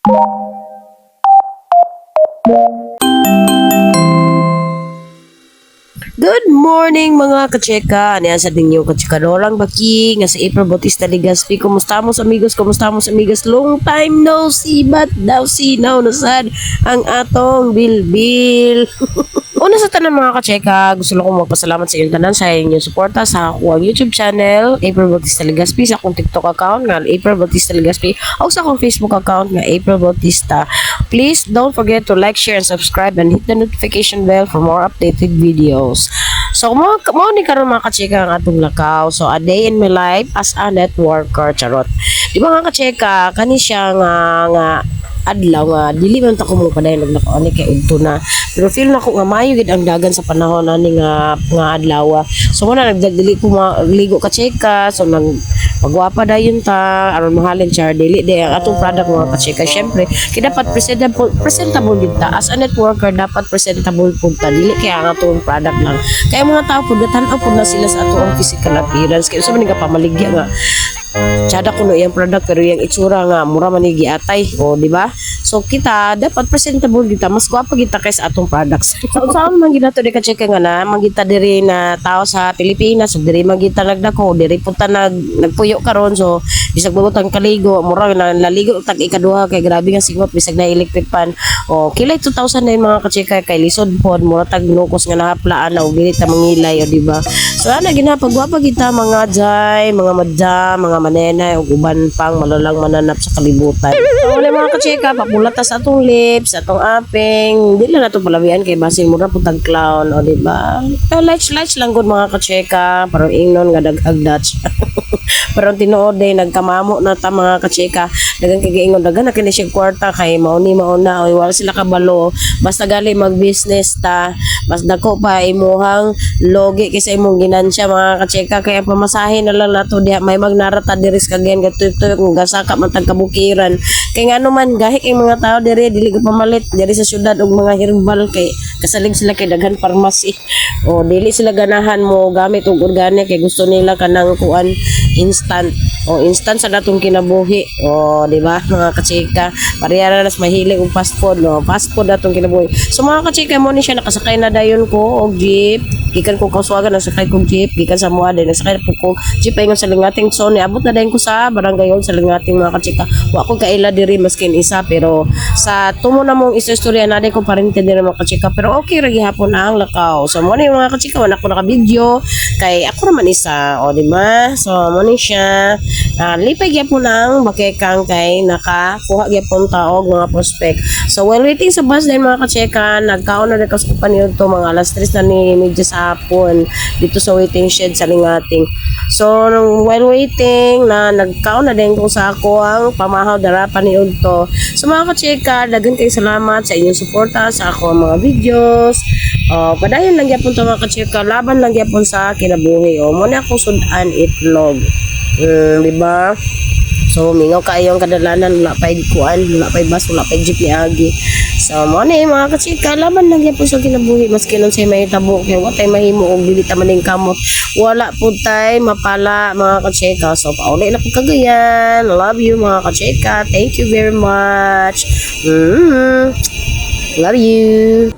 Good morning mga kacheka. Niya sa ninyo kachekadorang baki nga sa April Bautista Legazpi. Kumusta mo amigos? Kumusta mo amigas? Long time no see, but daw sinaw na sad ang atong bilbil. Una sa tanan mga kacheka, gusto ko magpasalamat sa inyong tanan sa inyong suporta sa akong YouTube channel, April Bautista Legazpi, sa akong TikTok account nga April Bautista Legazpi, o sa akong Facebook account nga April Bautista. Please don't forget to like, share, and subscribe and hit the notification bell for more updated videos. So, mo ni karon mga kacheka ang atong lakaw. So, a day in my life as a networker, charot. Di ba mga kacheka, kani siya nga adlaw nga dili man ta ko mo paday naglakaw ani kay udto na, pero feel na ko nga maayo gid ang dagan sa panahon ani nga adlaw. So muna nagdili ko ligo ka cheka, so nang pagwapa dayon ta aron mahalin char dili de ang atong product mga ka-cheka. Syempre kay dapat presentable gid ta as a networker, dapat presentable pud ta, dili kay ang atong product lang kay mga tao pud tan-aw pud na sila sa atong physical appearance, kay usa man nga pamaligya nga tsada kuno yung product pero yung itsura nga mura man ni atay, o di ba? So kita dapat presentable kita, mas gwapa kita kaysa atong products. So saan man ginato di ka cheka nga na mangita diri na tao sa Pilipinas, so diri magita nagdako, diri punta nagpuyo karon, so bisag butang kaligo mura na laligo tag ikaduha kay grabe nga sigot bisag na electric pan. O kilay 2,000 na yung mga kacheka kay lisod pod mura tag nukos nga nahaplaan na og dili ta mangilay, o di ba? So ana ginapagwapa kita mga jay, mga madam, mga manenay o uban pang malalang mananap sa kalibutan. So wala mga kacheka, papulat ta sa atong lips, sa atong aping, dili na to palabian kay basin mura putag clown, o di ba? Lights lang gud mga kacheka, parang ingnon nga daghag Dutch. Pero tinuod day nagkamamo na ta mga kacheka, dagang kagaingon dagan na kini siya kwarta kay mauna o wala sila kabalo, basta gali mag-business ta, mas dako pa imuhang logi kaysa imong ginansya mga kacheka. Kaya pamasahe na lang nato diha, may magnarata diri sa kagayan gatuyok kung gasaka man tag kabukiran kay ngano man gahik ang mga tao diri dili ko pamalit diri sa syudad og mga herbal kay kasalig sila kay daghan pharmacy, o dili sila ganahan mo gamit og organic kay gusto nila kanang kuan instant sa datong kinabuhi, o di ba mga kachika, pareha na mahilig og fast food, no? Fast food datong kinabuhi. So mga kachika, mo ni siya nakasakay na dayon ko og jeep, gikan ko Kausuagan nasakay kog jeep, gikan sa Muade nasakay po ko jeep paingon sa Lingating. So niabot na dayon ko sa barangay sa Lingating mga kachika. Wa ko kaila diri maskin isa, pero sa tumo na mong istorya na day ko parente diri mga kachika, pero okay ra gihapon ang lakaw. So mo ni mga kachika, wala ko naka-video kay ako naman isa, o di ba? So mo ni siya lipay gyapon ang bakekang kay nakakuha gyapon taog mga prospect. So while waiting sa bus din mga kacheka, nagkaon na sa paniud to mga alas 3 na ni medyo sa hapon dito sa waiting shed sa Lingating. So while waiting na nagkaon na din ko sa ako ang pamahaw dara paniud to. So mga kacheka, daghan kay salamat sa inyong suporta sa ako mga videos. Padayon lang gyapon to mga kacheka, laban lang gyapon sa kinabuhi. O mo na ako sudan itlog. Diba? So mingaw kayo ang kadalanan, wala pa'y kuan, wala pa'y bus, wala pa'y jeep ni Agi. So mo na mga kachika, laban lang yan po sa kinabuhi, maski nun sa'y may tabo kaya wala tayo mahimo o dili ta maning kamot, wala po tayo mapala mga kachika. So pauli na po kagayan. Love you mga kachika, thank you very much. Love you.